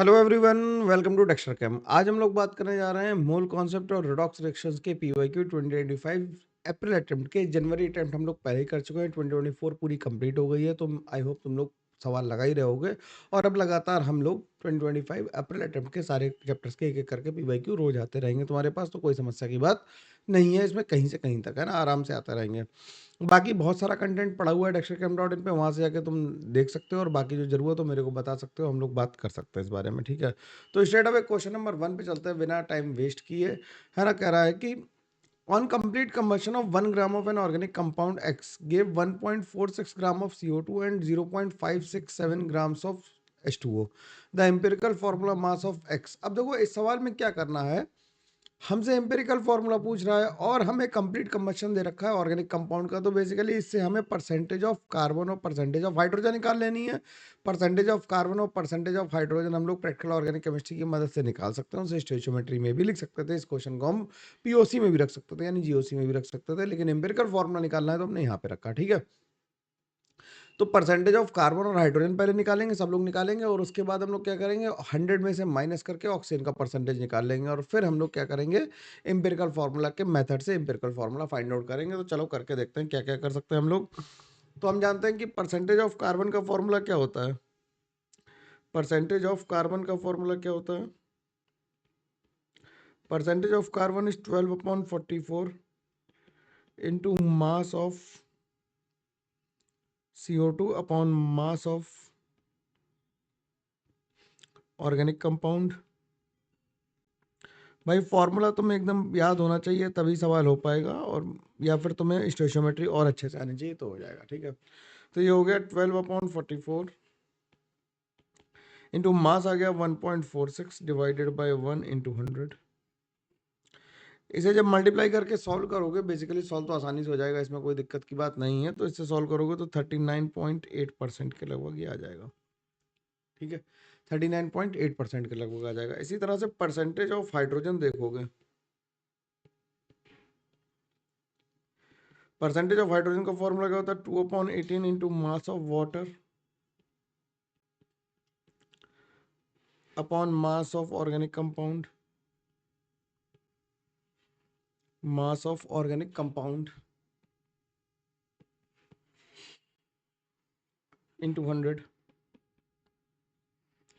Hello everyone, welcome to Dexter Cam. आज हम लोग बात करने जा रहे हैं मोल कॉन्सेप्ट और रिडॉक्स रिएक्शंस के पीवाईक्यू 2025 अप्रैल अटेम्प्ट के। जनवरी अटेम्प्ट हम लोग पहले ही कर चुके हैं। 2024 पूरी कंप्लीट हो गई है, तो आई होप तुम लोग सवाल लगा ही रहे होगे। और अब लगातार हम लोग 2025 अप्रैल अटेम्प्ट के सारे चैप्टर्स के एक-एक करके पीवाईक्यू रोज आते रहेंगे तुम्हारे पास, तो कोई समस्या की बात नहीं है इसमें, कहीं से कहीं तक है ना, आराम से आते रहेंगे। बाकी बहुत सारा कंटेंट पड़ा हुआ है dextercam.in पे, वहाँ से जाके तुम देख सकते हो और बाकी जो ज़रूरत हो मेरे को बता सकते हो, हम लोग बात कर सकते हैं इस बारे में, ठीक है। तो स्ट्रेट अवे क्वेश्चन नंबर 1 पे चलते हैं बिना टाइम वेस्ट किए, है ना। कह रहा है कि on complete combustion of 1 gram of an organic compound x give 1.46 gram of CO2 and 0.567 grams of H2O, the empirical formula mass of x. अब देखो इस सवाल में क्या करना है, हमसे एम्पिरिकल फार्मूला पूछ रहा है और हमें कंप्लीट कंबशन दे रखा है ऑर्गेनिक कंपाउंड का। तो बेसिकली इससे हमें परसेंटेज ऑफ कार्बन और परसेंटेज ऑफ हाइड्रोजन निकाल लेनी है। परसेंटेज ऑफ कार्बन और परसेंटेज ऑफ हाइड्रोजन हम लोग प्रैक्टिकल ऑर्गेनिक केमिस्ट्री की मदद से निकाल सकते हैं, उसे स्टोइचियोमेट्री में भी लिख सकते थे। इस क्वेश्चन को हम पीओसी में भी रख सकते थे, यानी जीओसी में भी रख सकते थे, लेकिन एम्पिरिकल फार्मूला निकालना है तो हमने यहाँ पे रखा, ठीक है। तो परसेंटेज ऑफ कार्बन और हाइड्रोजन पहले निकालेंगे, सब लोग निकालेंगे, और उसके बाद हम लोग क्या करेंगे, 100 में से माइनस करके ऑक्सीजन का परसेंटेज निकाल लेंगे, और फिर हम लोग क्या करेंगे, एम्पिरिकल फार्मूला के मेथड से एम्पिरिकल फार्मूला फाइंड आउट करेंगे। तो चलो करके देखते हैं क्या क्या कर सकते हैं हम लोग। तो हम जानते हैं कि परसेंटेज ऑफ कार्बन का फॉर्मूला क्या होता है। परसेंटेज ऑफ कार्बन का फॉर्मूला क्या होता है, percentage of carbon is 12/44 into mass of CO2 upon mass of organic compound. भाई फॉर्मूला तुम्हें एकदम याद होना चाहिए, तभी सवाल हो पाएगा, और या फिर तुम्हें स्टोइचियोमेट्री और अच्छे से आनी चाहिए तो हो जाएगा, ठीक है। तो ये हो गया 12/44 इंटू मास आ गया 1.46 डिवाइडेड बाय 1 इंटू 100। इसे जब मल्टीप्लाई करके सॉल्व करोगे, बेसिकली सॉल्व तो आसानी से हो जाएगा, इसमें कोई दिक्कत की बात नहीं है। तो इससे सॉल्व करोगे तो 39.8% के लगभग ये आ जाएगा, ठीक है। 39.8% के लगभग आ जाएगा। इसी तरह से परसेंटेज ऑफ हाइड्रोजन देखोगे, परसेंटेज ऑफ हाइड्रोजन का फॉर्मूला क्या होता है, 2/18 into mass of water upon mass of organic compound, mass of organic compound into 100।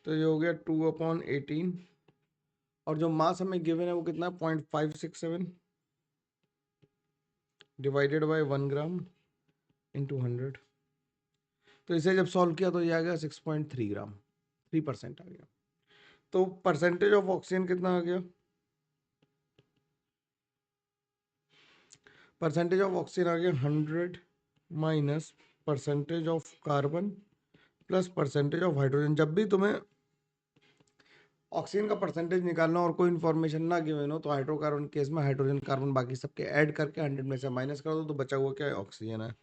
तो ये हो गया 2/18, और जो मास हमें गिवन है वो कितना, 0.567 डिवाइडेड बाय 1 ग्राम इंटू 100। तो इसे जब सॉल्व किया तो ये आ गया 6.3 ग्राम, 3% आ गया। तो परसेंटेज ऑफ ऑक्सीजन कितना आ गया, परसेंटेज ऑफ ऑक्सीजन आ गया 100 minus percentage of carbon plus percentage of hydrogen. जब भी तुम्हें ऑक्सीजन का परसेंटेज निकालना और कोई इन्फॉर्मेशन ना गिवन हो, तो हाइड्रोकार्बन केस में हाइड्रोजन कार्बन बाकी सबके ऐड करके 100 में से माइनस कर दो, तो बचा हुआ क्या है, ऑक्सीजन है।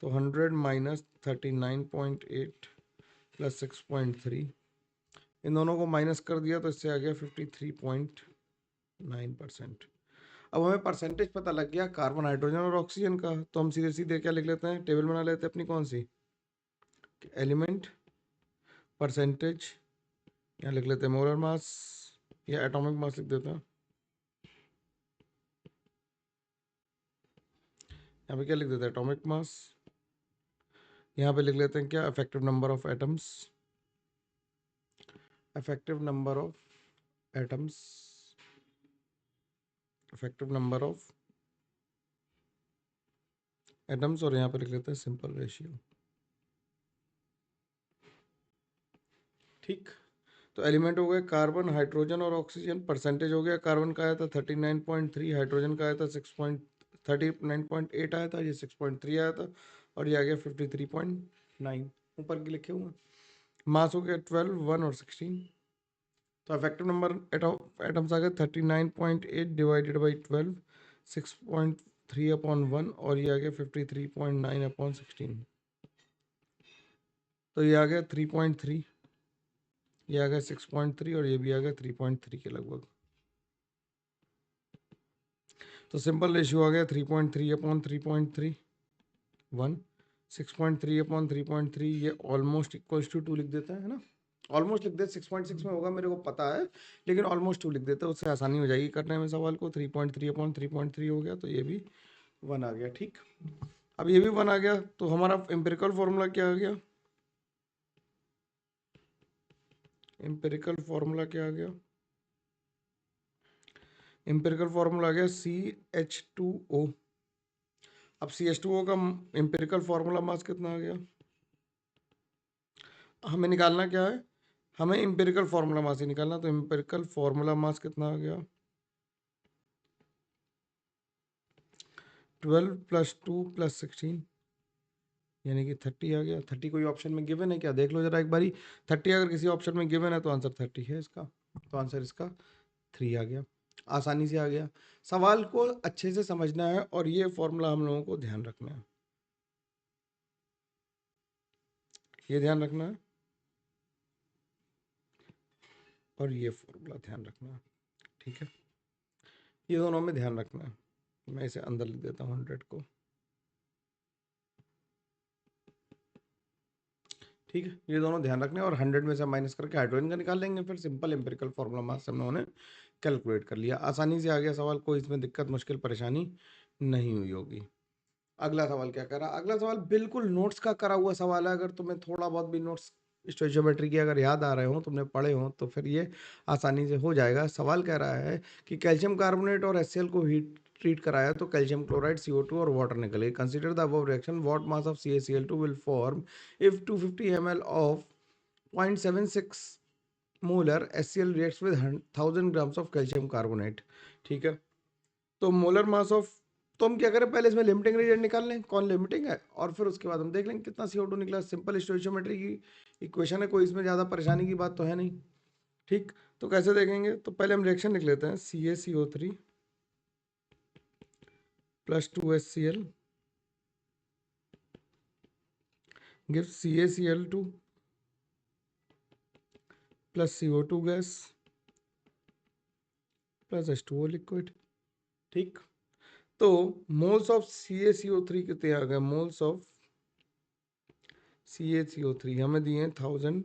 तो 100 माइनस 39.8 प्लस 6.3, इन दोनों को माइनस कर दिया तो इससे आ गया 53.9%। अब हमें परसेंटेज पता लग गया कार्बन, हाइड्रोजन और ऑक्सीजन का, तो हम सीधे सीधे क्या लिख लेते हैं, टेबल बना लेते हैं अपनी, कौन सी, एलिमेंट परसेंटेज, यहाँ लिख लेते हैं मोलर मास या एटॉमिक मास लिख देते हैं। यहाँ पे क्या लिख देते हैं, एटॉमिक मास। यहाँ पे लिख लेते हैं क्या, effective number of atoms, effective number of atoms, effective number of atoms, और यहाँ पे लिख लेते हैं सिंपल रेशियो, ठीक। तो एलिमेंट हो गए कार्बन, हाइड्रोजन और ऑक्सीजन। परसेंटेज हो गया, कार्बन का आया था 39.3, हाइड्रोजन का आया था 39.8 आया था, ये 6.3 आया था, और ये आ गया 53.9 ऊपर के लिखे हुए। मास हो गया 12, 1 और 16। तो इफेक्टिव नंबर एटम्स आ गए 39.8 डिवाइडेड बाई 12, 6.3 अपॉन 1, और ये आ गया 53.9 अपॉन 16। तो ये आ गया 3.3, ये आ गया 6.3, और ये भी आ गया 3.3 के लगभग। तो सिंपल रेशियो आ गया 3.3 अपॉन 3.3, 1, 6.3 अपॉन 3.3, ये ऑलमोस्ट इक्वल्स टू 2 लिख देता है ना। ऑलमोस्ट लिख दे, 6.6 में होगा मेरे को पता है, लेकिन ऑलमोस्ट 2 लिख देते, उससे आसानी हो जाएगी करने में सवाल को। 3.3 अपॉन 3.3 हो गया, तो ये भी 1 आ गया। ठीक, अब ये भी 1 आ गया, तो हमारा एम्पिरिकल फॉर्मूला क्या आ गया? एम्पिरिकल फॉर्मूला क्या आ गया? एम्पिरिकल फॉर्मूला आ गया CH2O। अब CH2O का एम्पिरिकल फॉर्मूला मास कितना आ गया? हमें निकालना क्या है? हमें एम्पिरिकल फॉर्मूला मास ही निकालना, तो एम्पिरिकल फॉर्मूला मास कितना आ गया? 12 + 2 + 16 यानी कि 30 आ गया। 30 कोई ऑप्शन में गिवन है क्या? देख लो जरा एक बारी। 30 अगर किसी ऑप्शन में गिवन है तो आंसर 30 है इसका, तो आंसर इसका 3 आ गया। आसानी से आ गया। सवाल को अच्छे से समझना है और ये फॉर्मूला हम लोगों को ध्यान रखना है, ये ध्यान रखना है और ये फॉर्मूला ध्यान रखना है। ठीक है, ये दोनों में ध्यान रखना है। मैं इसे अंदर लिख देता हूँ 100 को। ठीक है, ये दोनों ध्यान रखने, और 100 में से माइनस करके हाइड्रोजन का निकाल लेंगे, फिर सिंपल एम्पिरिकल फॉर्मूला मास हम लोगों ने कैलकुलेट कर लिया। आसानी से आ गया सवाल, कोई इसमें दिक्कत मुश्किल परेशानी नहीं हुई होगी। अगला सवाल क्या करा? अगला सवाल बिल्कुल नोट्स का करा हुआ सवाल है। अगर तुम्हें थोड़ा बहुत भी नोट्स स्टोइचियोमेट्री की अगर याद आ रहे हो, तुमने पढ़े हो, तो फिर ये आसानी से हो जाएगा। सवाल कह रहा है कि कैल्शियम कार्बोनेट और HCl को हीट ट्रीट कराया तो कैल्शियम क्लोराइड, CO2 और वाटर निकले। Consider the above reaction, what mass of CaCl2 will form if 250 ml of 0.76 molar HCl reacts with 1000 grams of calcium carbonate. ठीक है, तो मोलर मास ऑफ, तो हम क्या करें, पहले इसमें लिमिटिंग रीजन निकाल लें कौन लिमिटिंग है, और फिर उसके बाद हम देख लेंगे कितना CO2 निकला। सिंपल स्टोइचियोमेट्री की इक्वेशन है, कोई इसमें ज़्यादा परेशानी की बात तो है नहीं। ठीक, तो कैसे देखेंगे? तो पहले हम रिएक्शन लिख लेते हैं। CaCO3 + 2HCl gives CaCl2 + CO2 gas + H2O liquid. ठीक, तो मोल्स ऑफ CaCO3 कितने आ गए? मोल्स ऑफ CaCO3 हमें दिए 1000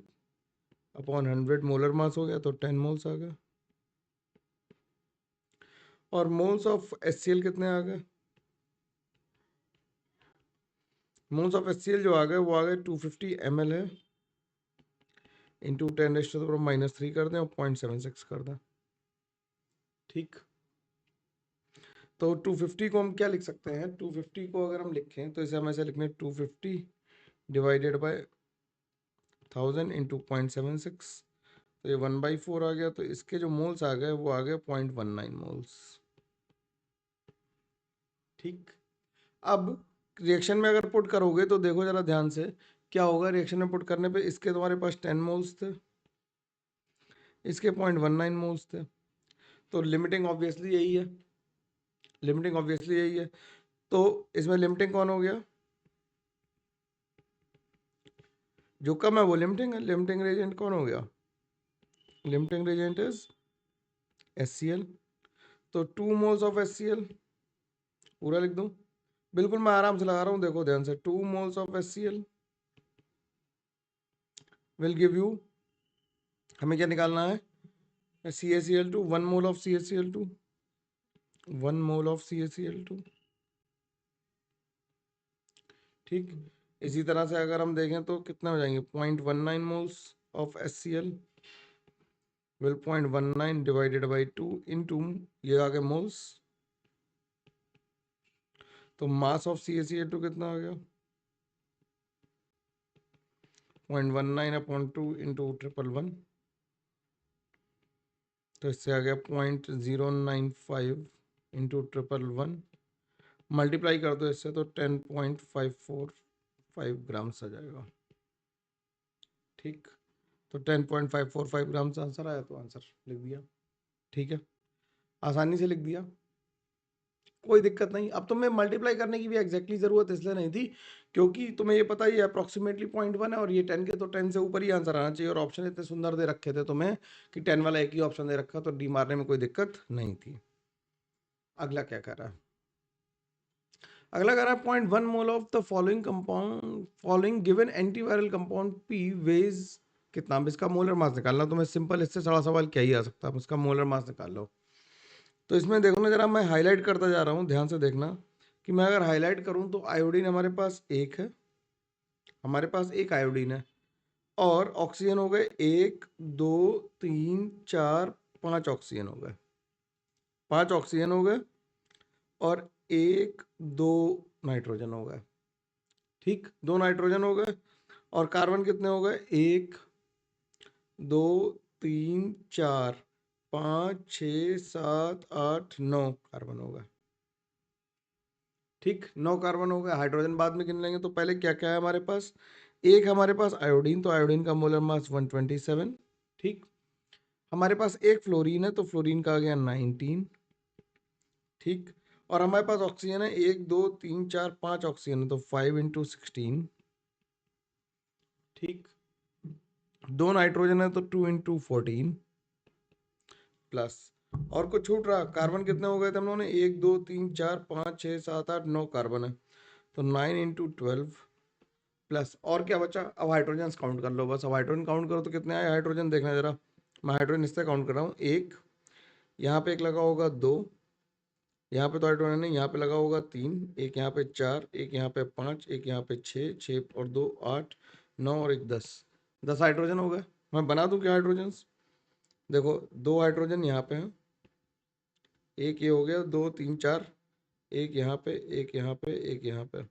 अपॉन 100, मोलर मास हो गया तो 10 मोल्स आ गए। और मोल्स ऑफ HCl कितने आ गए? मोल्स ऑफ HCl जो आ गए वो आ गए 250 ml है, इंटू 10⁻³ कर दें और 0.76 कर दें। ठीक, तो 250 को हम क्या लिख सकते हैं? 250 को अगर हम लिखें तो इसे हम ऐसे लिखने 250 डिवाइडेड बाय 1000 इंटू 0.76, तो ये 1/4 आ गया। तो इसके जो मोल्स आ गए वो आ गए 0.19 मोल्स। ठीक, अब रिएक्शन में अगर पुट करोगे तो देखो जरा ध्यान से क्या होगा। रिएक्शन में पुट करने पे इसके तुम्हारे पास 10 मोल्स थे, इसके 0.19 मोल्स थे, तो लिमिटिंग ऑब्वियसली यही है, लिमिटिंग ऑब्वियसली यही है। तो इसमें लिमिटिंग कौन हो गया? जो कम है वो लिमिटिंग है। लिमिटिंग रेजेंट कौन हो गया? Limiting reagent is HCl। तो 2 मोल्स ऑफ HCl पूरा लिख दूं? बिल्कुल, मैं आराम से लगा रहा हूं, देखो ध्यान से। 2 moles of HCl will give you, हमें क्या निकालना है? CaCl2, 1 mole of CaCl2, 1 mole of CaCl2। ठीक, इसी तरह से अगर हम देखें तो कितना हो जाएंगे? 0.19 moles of HCl will 0.19 divided by 2 into, ये आ गए मोल्स, तो मास ऑफ CaCl2 कितना आ गया? 0.19 अपॉन 2 इंटू 111, तो इससे आ गया 0.095 इंटू 111, मल्टीप्लाई कर दो इससे तो 10.545 ग्राम्स आ जाएगा। ठीक, तो 10.545 ग्राम्स आंसर आया, तो आंसर लिख दिया। ठीक है, आसानी से लिख दिया, कोई दिक्कत नहीं। अब तुम्हें मल्टीप्लाई करने की भी एग्जैक्टली जरूरत इसलिए नहीं थी क्योंकि तुम्हें ये पता ही है अप्रॉक्सीमेटली 0.1 है और ये 10 के, तो 10 से ऊपर ही आंसर आना चाहिए। और ऑप्शन इतने सुंदर दे रखे थे तुम्हें कि 10 वाला एक ही ऑप्शन दे रखा, तो डी मारने में कोई दिक्कत नहीं थी। अगला क्या कर रहा है? अगला कह रहा है 0.1 mole of the following compound, following given antiviral compound P वेज कितना? अब इसका मोलर मास निकालना, तो मैं सिंपल, इससे बड़ा सवाल क्या ही आ सकता है, अब इसका मोलर मास निकाल लो। तो इसमें देखो ना जरा, मैं हाईलाइट करता जा रहा हूँ, ध्यान से देखना कि मैं अगर हाईलाइट करूँ तो आयोडीन हमारे पास एक है, हमारे पास एक आयोडीन है, और ऑक्सीजन हो गए 1 2 3 4 5 ऑक्सीजन हो गए, 5 ऑक्सीजन हो गए, और 1 2 नाइट्रोजन हो गए। ठीक, 2 नाइट्रोजन हो गए, और कार्बन कितने हो गए? 1 2 3 4 5 6 7 8 9 कार्बन हो गए। ठीक, 9 कार्बन हो गए। हाइड्रोजन बाद में गिन लेंगे, तो पहले क्या क्या है हमारे पास? एक हमारे पास आयोडीन, तो आयोडीन का मोलर मास 127। ठीक, हमारे पास एक फ्लोरीन है, तो फ्लोरीन का आ गया 19। ठीक, और हमारे पास ऑक्सीजन है 1 2 3 4 5 ऑक्सीजन है, तो 5 × 16। ठीक, 2 नाइट्रोजन है, तो 2 × 14 प्लस, और कुछ छूट रहा? कार्बन कितने हो गए थे हम लोगों ने? 1 2 3 4 5 6 7 8 9 कार्बन है, तो 9 × 12 प्लस, और क्या बचा? अब हाइड्रोजन काउंट कर लो बस। अब हाइड्रोजन काउंट करो तो कितने आए हाइड्रोजन, देखना जरा। मैं हाइड्रोजन इससे काउंट कर रहा हूँ, एक यहाँ पे एक लगा होगा, 2 यहाँ पे तो हाइड्रोजन है, यहाँ पे लगा होगा 3, एक यहाँ पे 4, एक यहाँ पे 5, एक यहाँ पे 6, 6 और 2 8 9 और एक 10, 10 हाइड्रोजन हो गए। मैं बना दूं क्या हाइड्रोजन? देखो, 2 हाइड्रोजन यहाँ पे हैं, एक ये हो गया, 2 3 4, एक यहाँ पे, एक यहाँ पे, एक यहाँ पे,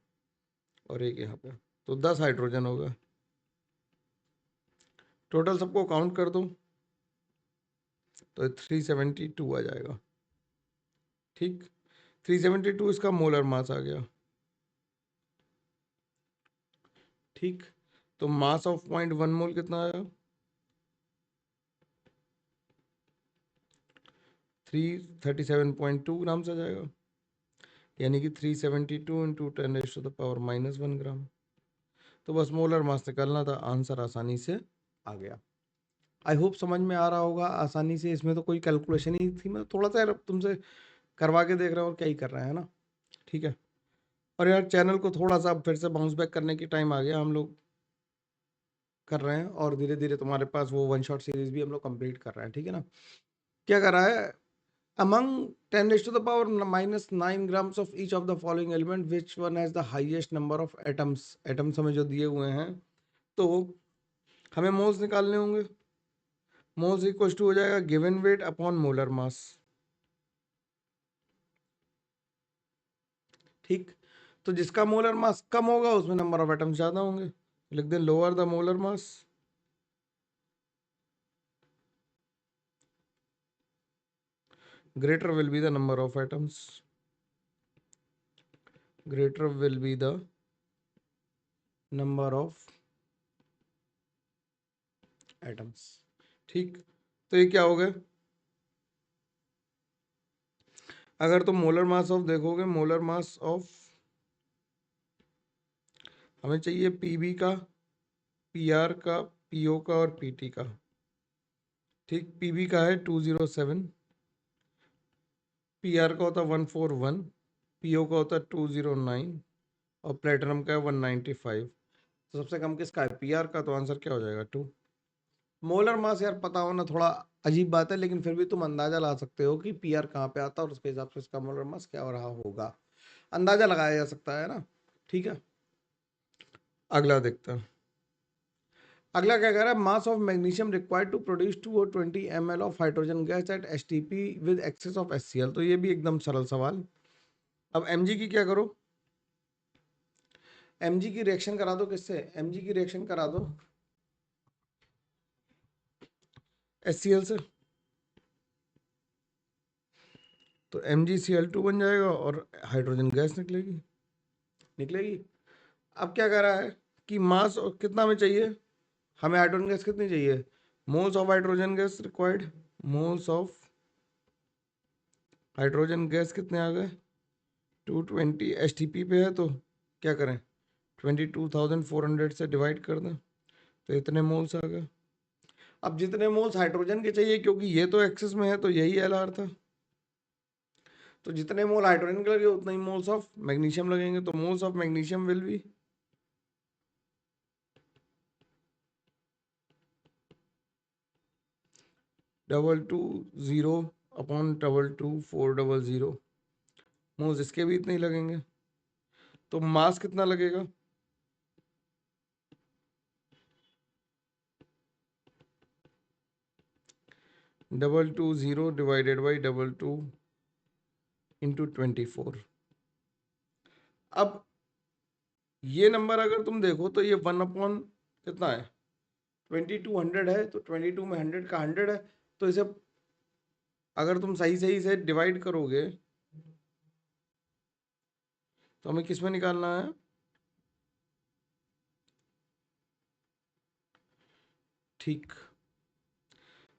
और एक यहाँ पे, तो 10 हाइड्रोजन हो गए। टोटल सबको काउंट कर दो तो 372 आ जाएगा। ठीक, 372 इसका मोलर मास आ गया। ठीक, तो मास ऑफ 0.1 मोल कितना आया? 337.2 ग्राम से जाएगा, यानी कि 372 × 10⁻⁻1 ग्राम। तो बस मोलर मास निकालना था, आंसर आसानी से आ गया। आई होप समझ में आ रहा होगा आसानी से, इसमें तो कोई कैलकुलेशन ही थी, मैं थोड़ा सा यार तुमसे करवा के देख रहा हूँ और क्या ही कर रहा है ना। ठीक है, और यार चैनल को थोड़ा सा फिर से बाउंस बैक करने की टाइम आ गया, हम लोग कर रहे हैं, और धीरे धीरे तुम्हारे पास वो वन शॉट सीरीज भी हम लोग कंप्लीट कर रहे हैं। ठीक है ना? क्या कर रहा है? among 10⁻⁻9 grams of each of the following element, which one has the highest number of atoms? Atoms हमें जो दिए हुए हैं, तो हमें मोल्स निकालने होंगे। मोल्स इक्वल टू हो जाएगा given weight upon molar mass. ठीक, तो जिसका मोलर मास कम होगा उसमें नंबर ऑफ एटम्स ज्यादा होंगे, लिख दें lower the molar mass greater will be the number of atoms, greater will be the number of atoms। ठीक, तो ये क्या हो गया? अगर तुम मोलर मास ऑफ देखोगे, मोलर मास ऑफ हमें चाहिए पीबी का, पीआर का, पीओ का और पीटी का। ठीक, पीबी का है 207, पीआर का होता है 141, पीओ का होता है 209, और प्लेटिनम का है 195। तो सबसे कम किसका है? पीआर का, तो आंसर क्या हो जाएगा? 2। मोलर मास यार पता होना थोड़ा अजीब बात है, लेकिन फिर भी तुम अंदाजा ला सकते हो कि पीआर कहाँ पे आता है और उसके हिसाब से इसका मोलर मास क्या हो रहा होगा, अंदाजा लगाया जा सकता है ना। ठीक है, अगला देखते हैं। अगला क्या कह रहा है? Mass of magnesium required to produce 220 ml of hydrogen gas at STP with excess of HCl. तो ये भी एकदम सरल सवाल। अब एमजी की क्या करो? एमजी की रिएक्शन करा दो, किससे? एमजी की रिएक्शन करा दो एचसीएल से, तो MgCl2 बन जाएगा और हाइड्रोजन गैस निकलेगी। निकलेगी। अब क्या कह रहा है कि मास कितना में चाहिए हमें? हाइड्रोजन गैस कितनी चाहिए? Moles of hydrogen gas required, moles of hydrogen gas कितने आ गए? 220 एसटीपी पे है, तो क्या करें? 22,400 से डिवाइड कर दें, तो इतने मोल्स आ गए। अब जितने मोल्स हाइड्रोजन के चाहिए, क्योंकि ये तो एक्सेस में है, तो यही एलआर था, तो जितने मोल हाइड्रोजन के लगे उतने ही मोल्स ऑफ मैग्नीशियम लगेंगे, तो moles of magnesium will be 220 upon 400 moles, इसके भी इतने ही लगेंगे। तो मास कितना लगेगा? Double 220 divided by 22 into 24। अब ये नंबर अगर तुम देखो तो ये 1 अपॉन कितना है, 2200 है, तो 22 में 100 का 100 है। तो इसे अगर तुम सही सही से डिवाइड करोगे तो हमें किस में निकालना है? ठीक,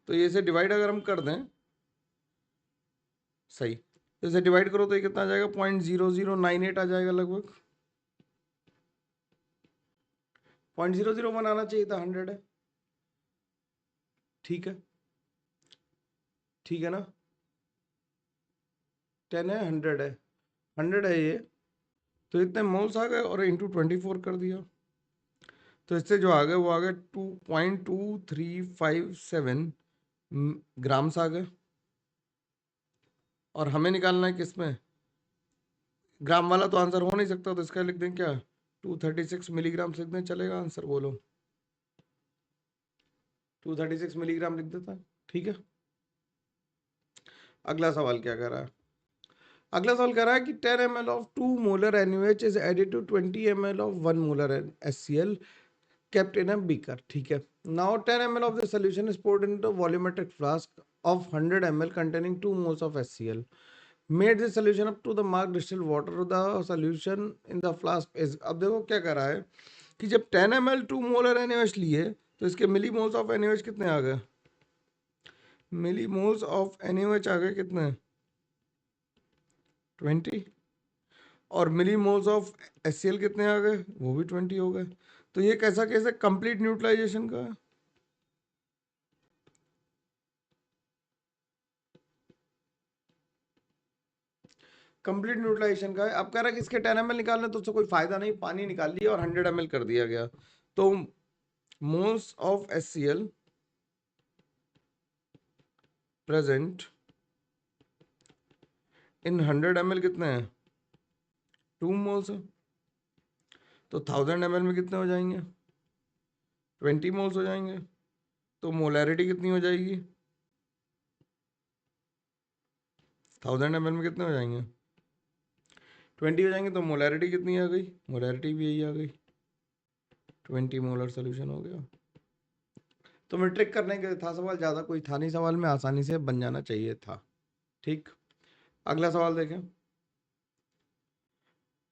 तो ये से डिवाइड अगर हम कर दें, सही, तो इसे डिवाइड करो तो ये कितना आ जाएगा, 0.0098 आ जाएगा लगभग। 0.001 आना चाहिए था, 100 है। ठीक है, ठीक है ना, 10 है, 100 है, 100 है ये, तो इतने मोल्स आ गए और इंटू 24 कर दिया, तो इससे जो आ गए वो आ गए 2.2357 ग्राम्स आ गए। और हमें निकालना है किसमें, ग्राम वाला तो आंसर हो नहीं सकता, तो इसका लिख दें क्या, 236 मिलीग्राम लिख दें, चलेगा आंसर? बोलो, 236 मिलीग्राम लिख देता है। ठीक है, अगला सवाल क्या कर रहा है? अगला सवाल कह रहा है कि 10 ml of 2 molar NaOH is added to 20 ml of 1 molar HCl kept in a beaker. ठीक है, now 10 ml of the solution is poured into a volumetric flask of 100 ml containing 2 moles of HCl. Made the solution up to the marked distilled water. The solution in the flask is, अब देखो क्या कर रहा है कि जब 10 ml 2 molar NaOH लिए तो इसके मिली मोल्स ऑफ NaOH कितने आ गए, मिली मोल्स ऑफ NaOH आ गए कितने, 20, और मिली मोल्स ऑफ HCl कितने आ गए, वो भी 20 हो गए। तो ये कैसा केस है, कंप्लीट न्यूट्रलाइजेशन का है। कंप्लीट न्यूट्रलाइजेशन का है। अब कह रहा है कि इसके 10 ml निकालने, तो उससे कोई फायदा नहीं, पानी निकाल लिया और 100 ml कर दिया गया। तो moles of HCl present in 100 ml कितने हैं, 2 मोल्स है। तो 1000 ml में कितने हो जाएंगे, 20 मोल्स हो जाएंगे। तो मोलैरिटी कितनी हो जाएगी, 1000 ml में कितने हो जाएंगे, 20 हो जाएंगे। तो मोलैरिटी कितनी आ गई, मोलैरिटी भी यही आ गई, 20 मोलर सोल्यूशन हो गया। तो मैं ट्रिक करने के था सवाल, ज़्यादा कोई था नहीं सवाल में, आसानी से बन जाना चाहिए था। ठीक, अगला सवाल देखें।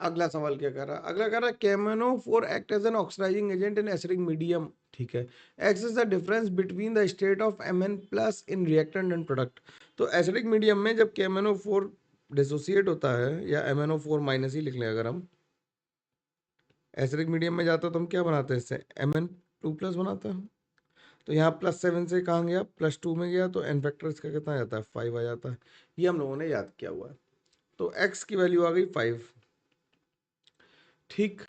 अगला सवाल क्या कर रहा है, अगला कर रहा है KMnO4 act as an oxidising agent in acidic medium. ठीक है, X is the difference between the state of Mn plus in reactant and product. तो एसिडिक मीडियम में जब KMnO4 डिसोसिएट होता है, या MnO4 माइनस ही लिख लें अगर हम, एसिडिक मीडियम में जाता है तो हम क्या बनाते हैं, इससे Mn2 प्लस बनाते हैं। तो यहाँ +7 से कहाँ गया, +2 में गया, तो एन फैक्टर इसका कितना आ जाता है, 5 आ जाता है। ये हम लोगों ने याद किया हुआ है। तो x की वैल्यू आ गई 5। ठीक,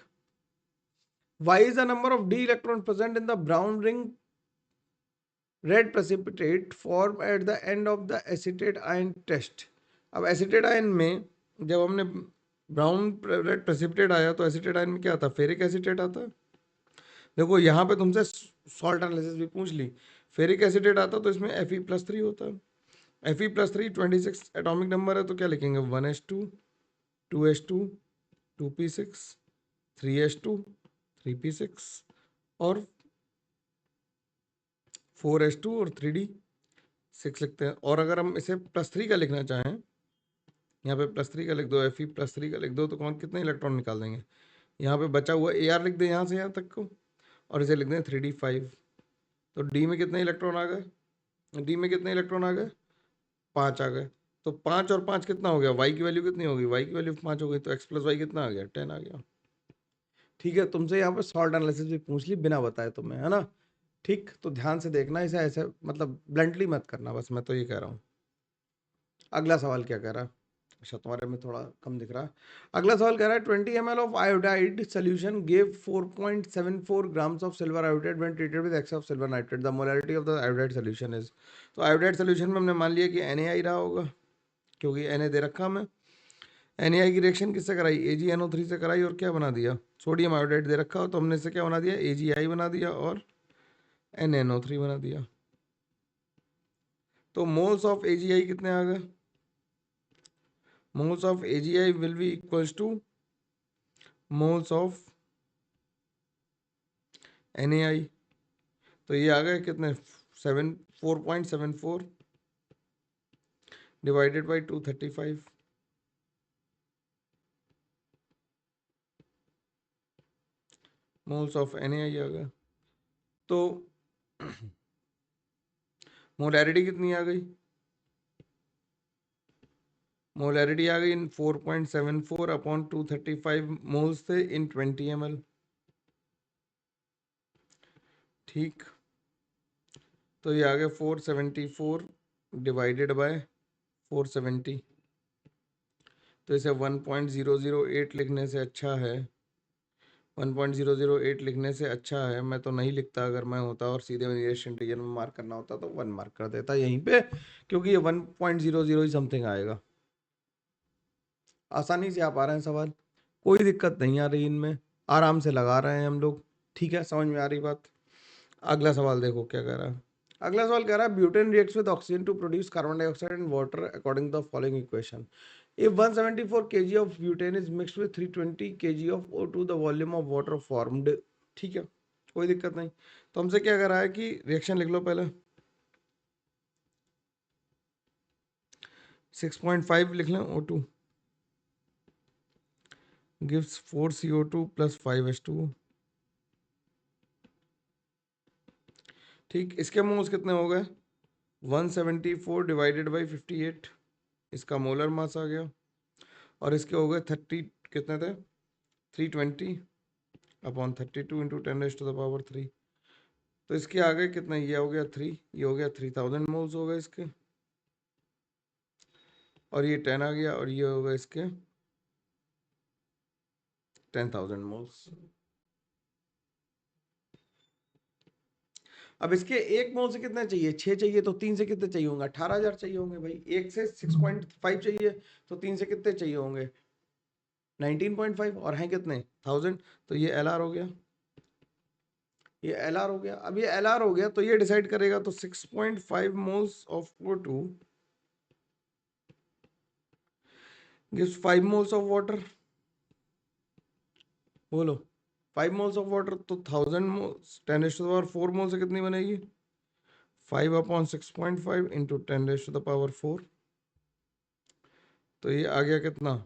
y is the number of d electron present in the brown ring red precipitate formed at the end of the acetate ion test. अब एसिटेट आयन में जब हमने ब्राउन रेड प्रेसिपिटेट आया तो एसिटेट आयन में क्या आता है, फेरिक एसिटेट आता है। देखो यहाँ पे तुमसे सॉल्ट एनालिसिस भी पूछ ली, फेरिक एसिटेट आता तो इसमें Fe+3 होता है। Fe+3 26 एटॉमिक नंबर है, तो क्या लिखेंगे, 1s2 2s2 2p6 3s2 3p6 और 4s2 और 3d6 लिखते हैं। और अगर हम इसे +3 का लिखना चाहें, यहाँ पे +3 का लिख दो, Fe+3 का लिख दो, तो कौन कितने इलेक्ट्रॉन निकाल देंगे, यहाँ पे बचा हुआ Ar लिख दें यहाँ से यहाँ तक को, और इसे लिख दें 3d5। तो डी में कितने इलेक्ट्रॉन आ गए, डी में कितने इलेक्ट्रॉन आ गए, 5 आ गए। तो 5 और 5 कितना हो गया, वाई की वैल्यू कितनी होगी, वाई की वैल्यू 5 हो गई, तो x+y कितना आ गया, 10 आ गया। ठीक है, तुमसे यहाँ पे सॉल्ट एनालिसिस भी पूछ ली बिना बताए तुम्हें, है ना। ठीक, तो ध्यान से देखना, इसे ऐसे मतलब ब्लंटली मत करना, बस मैं तो ये कह रहा हूँ। अगला सवाल क्या कह रहा है, अच्छा, तुम्हारे में थोड़ा कम दिख रहा है। अगला सवाल कह रहा है 20 ml of iodide solution give 4.74 grams of silver iodide when treated with excess of silver nitrate, the molarity of the iodide solution is. तो आयोडाइड सोल्यूशन में हमने मान लिया कि NaI रहा होगा, क्योंकि Na दे रखा हमें। NaI की रिएक्शन किससे कराई? AgNO3 से कराई, और क्या बना दिया? सोडियम आयोडाइड दे रखा हो तो हमने इससे क्या बना दिया? AgI बना दिया और NaNO3 बना दिया। तो मोल्स ऑफ AgI कितने आ गए? Moles of AgI will be equals two moles of NaI। तो ये आ गए कितने? 4.74 divided by 235। Moles of NaI आ गया। तो मोलैरिटी कितनी आ गई? मोलैरिटी आ गई 4.74 अपॉन 235 मोल्स थे इन 20 ml। ठीक, तो ये आ गया 474 डिवाइडेड बाय 470। तो इसे 1.008 लिखने से अच्छा है, 1.008 लिखने से अच्छा है, मैं तो नहीं लिखता अगर मैं होता और सीधे नियरेस्ट इंटीजर में मार्क करना होता तो 1 मार्क कर देता यहीं पे, क्योंकि ये 1.00 ही समथिंग आएगा। आसानी से आ पा रहे हैं सवाल, कोई दिक्कत नहीं आ रही इनमें, आराम से लगा रहे हैं हम लोग। ठीक है, समझ में आ रही बात। अगला सवाल देखो क्या कह रहा है। अगला सवाल कह रहा है butane reacts with oxygen to produce carbon dioxide and water according to the following equation. If 174 kg of butane is mixed with 320 kg of O2, the volume of water formed। ठीक है, कोई दिक्कत नहीं। तो हमसे क्या कर रहा है कि रिएक्शन लिख लो पहले। 6.5 लिख लें। O2 gives 4 CO2 plus 5 H2O। ठीक, इसके मोल्स कितने हो गए? 174 डिवाइडेड बाई 58, इसका मोलर मास आ गया। और इसके हो गए 30, कितने थे? 320 अपॉन 32 इंटू 10⁻³ तो इसके आ गए कितना? ये हो गया 3, ये हो गया 3000 मोल्स हो गए इसके, और ये 10 आ गया, और ये हो गए इसके 10,000 मोल्स। अब इसके एक मोल से कितने चाहिए? 6 चाहिए, तो 3 से कितने चाहिए होंगे? 18,000 चाहिए होंगे भाई। एक से 6.5 चाहिए, तो 3 से कितने चाहिए होंगे? 19.5, और हैं कितने? 1000। तो ये LR हो गया, ये LR हो गया। अब ये LR हो गया तो ये डिसाइड करेगा, तो 6.5 moles of O2 gives 5 moles of water। बोलो, 5 मोल्स ऑफ वाटर, तो 1000 मोल्स 10⁻⁴ मोल से कितनी बनेगी? 5/6.5 इंटू 10⁻⁴। तो ये आ गया कितना?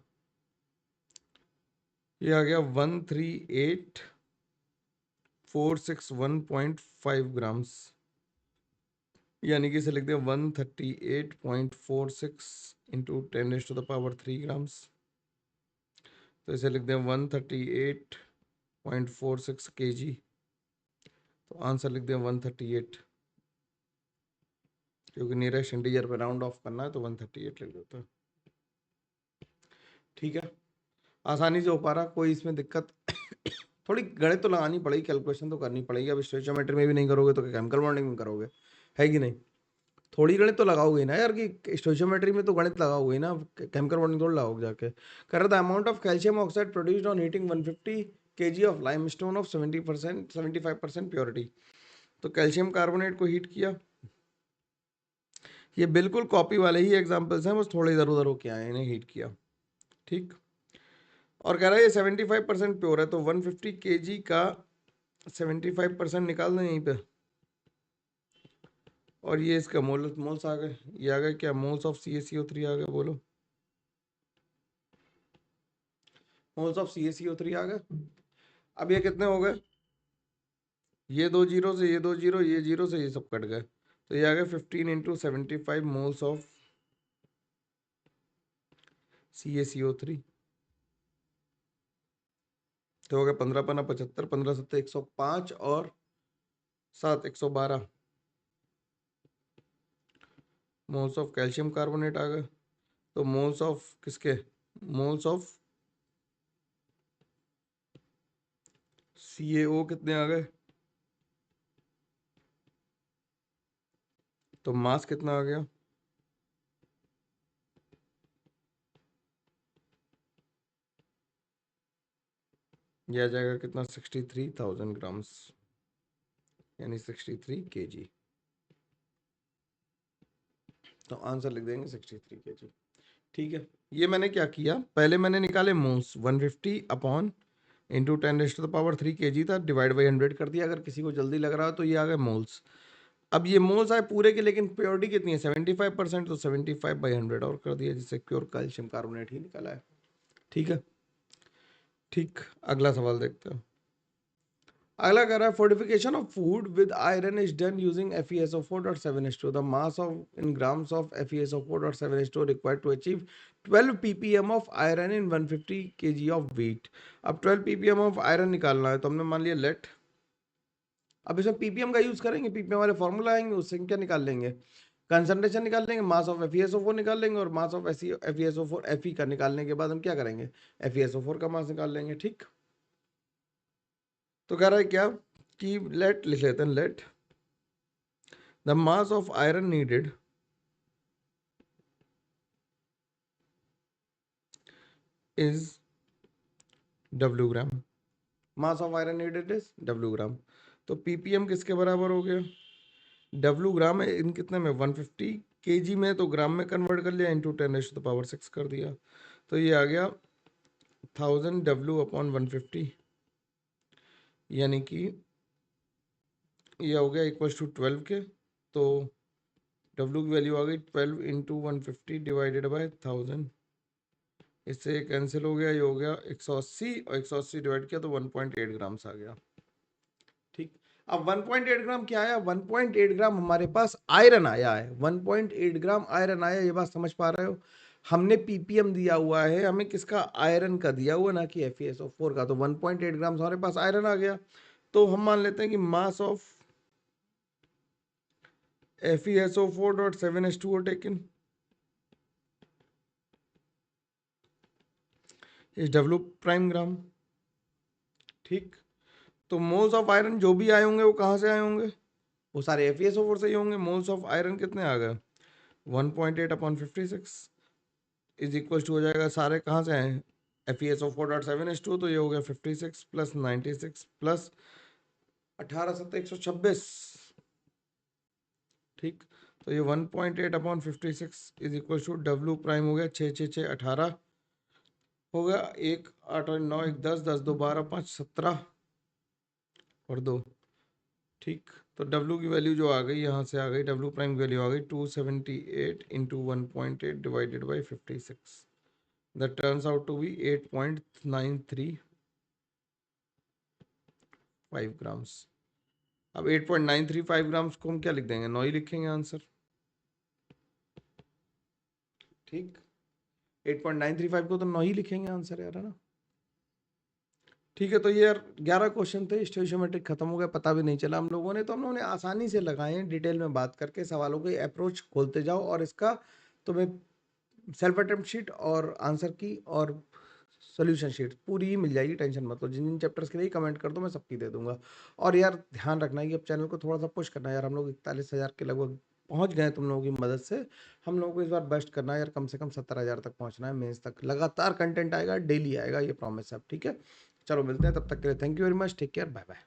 ये आ गया 138,461.5 ग्राम्स, यानी कि इसे लिख दिया 138.46 इंटू 10⁻³ ग्राम्स। तो इसे लिख दिया 138.46 kg। तो आंसर लिख दिया 138, क्योंकि नियरेस्ट इंटीजर पे राउंड ऑफ करना है तो 138 लिख देता है। ठीक है, आसानी से हो पा रहा, कोई इसमें दिक्कत थोड़ी गणित तो लगानी पड़ेगी, कैलकुलेशन तो करनी पड़ेगी। अब स्टोइचोमेट्री में भी नहीं करोगे तो केमिकल बॉन्डिंग में करोगे, है कि नहीं? थोड़ी गणित तो लगाओगे ना यार, कि स्टोइचोमेट्री में तो गणित लगाओगे ना, केमिकल बॉन्डिंग थोड़ा लगाओगे जाके। कर रहा था amount of calcium oxide produced on heating 150 kg of limestone of 70% 75% purity. तो कैल्शियम कार्बोनेट को हीट किया, ये बिल्कुल कॉपी वाले ही एग्जाम्पल्स हैं, बस थोड़े इधर उधर होके आए, इन्हें हीट किया। ठीक, और कह रहा है ये 75% प्योर है, तो 150 kg का 75% निकाल दें यहीं पे, और ये इसका मोल्स आ गए। ये आ गए क्या? मोल्स ऑफ CaCO3 आ गए, बोलो। मोल्स ऑफ CaCO3 आ गए। अब ये कितने हो गए? ये 2 जीरो से ये 2 जीरो, ये जीरो से ये सब कट गए, तो ये आ गए 15 इंटू 75 मोल्स ऑफ CaCO3। तो हो गया 15×5 = 15×7 = 105, और 7 112 मोल्स ऑफ कैल्शियम कार्बोनेट आ गए। तो मोल्स ऑफ किसके, मोल्स ऑफ CaO कितने आ गए, तो मास कितना आ गया, यह आ जाएगा कितना 63,000 ग्राम्स, यानी 63 kg। तो आंसर लिख देंगे 63 kg। ठीक है, ये मैंने क्या किया, पहले मैंने निकाले मोल्स 150 अपॉन इंटू 10⁻³ kg था, डिवाइड बाई 100 कर दिया। अगर किसी को जल्दी लग रहा हो तो ये आ गए मोल्स। अब ये मोल्स आए पूरे के, लेकिन प्योरिटी कितनी है 75%, तो 75/100 और कर दिया, जिससे प्योर कैल्शियम कार्बोनेट ही निकला है। ठीक है, ठीक, अगला सवाल देखते हैं। अगला कह रहा है fortification of food with iron is done using FeSO4.7H2। The mass of in grams of FeSO4.7H2 required to achieve 12 ppm of iron in 150 kg of wheat. अब 12 ppm ऑफ आयरन निकालना है, तो हमने मान लिया लेट, अब इसमें ppm का यूज करेंगे, ppm वाले फॉर्मूला आएंगे, उससे क्या निकाल लेंगे, कंसंट्रेशन निकाल लेंगे, मास ऑफ FeSO4 निकाल लेंगे, और मास ऑफ FeSO4 Fe का निकालने के बाद हम क्या करेंगे, FeSO4 का मास निकाल लेंगे। ठीक, तो कह रहा है क्या कि लेट लिख लेते हैं, let the mass of iron needed is W gram, mass of iron needed is W ग्राम। तो ppm किसके बराबर हो गया, W ग्राम है, इन कितने में 150 kg में, तो ग्राम में कन्वर्ट कर लिया, इंटू 10⁻6 कर दिया, तो ये आ गया 1000 W अपॉन 150, यानी कि ये हो गया इक्वल टू 12 के। तो W की वैल्यू आ गई 12 इंटू 150 डिवाइडेड बाय 1000, इससे कैंसिल हो गया, ये हो गया 180, और 180 डिवाइड किया तो 1.8 ग्राम्स आ गया। ठीक, अब 1.8 ग्राम क्या आया, 1.8 ग्राम हमारे पास आयरन आया है, 1.8 ग्राम आयरन आया, ये बात समझ पा रहे हो। हमने ppm दिया हुआ है, हमें किसका, आयरन का दिया हुआ, ना कि FeSO4 का। तो 1.8 ग्राम हमारे पास आयरन आ गया, तो हम मान लेते हैं कि mass of FeSO4.7H2O taken is W prime gram. ठीक, तो मोल्स ऑफ आयरन जो भी आए होंगे वो कहाँ से आए होंगे, वो सारे FeSO4 से ही होंगे। मोल्स ऑफ आयरन कितने आ गए, 1.8 अपॉन 56 इज इक्वल टू हो जाएगा, सारे कहाँ से आए, FeSO4.7H2, तो ये हो गया 56 प्लस 96 प्लस 18 7 126। ठीक, तो ये 1.8 upon 56 is equal to W prime हो गया 6 6 6 18 हो गया, 1 8 और 9 1 10 10 2 12 5 17 और 2। ठीक, तो W की वैल्यू जो आ गई यहाँ से आ गई, W प्राइम की वैल्यू आ गई 278 into 1.8 divided by 56, that turns out to be 8.935 grams. अब 8.935 ग्राम्स को हम क्या लिख देंगे, 9 ही लिखेंगे आंसर। ठीक, 8.935 को तो 9 ही लिखेंगे आंसर यार, है ना। ठीक है, तो ये यार 11 क्वेश्चन थे, स्टोइशियोमेट्रिक खत्म हो गया, पता भी नहीं चला हम लोगों ने। तो हम लोगों ने आसानी से लगाए हैं, डिटेल में बात करके, सवालों की अप्रोच खोलते जाओ, और इसका तुम्हें सेल्फ अटेम्प्ट शीट और आंसर की और सोल्यूशन शीट पूरी ही मिल जाएगी, टेंशन मत लो। जिन जिन चैप्टर्स के लिए कमेंट कर दो, मैं सबकी दे दूंगा। और यार ध्यान रखना है कि अब चैनल को थोड़ा सा पुश करना है यार, हम लोग 41,000 के लगभग पहुंच गए तुम लोगों की मदद से। हम लोगों को इस बार बेस्ट करना है यार, कम से कम 70,000 तक पहुंचना है, मेंस तक लगातार कंटेंट आएगा, डेली आएगा, ये प्रॉमिस है। अब ठीक है, चलो मिलते हैं, तब तक के लिए thank you very much, take care, bye bye.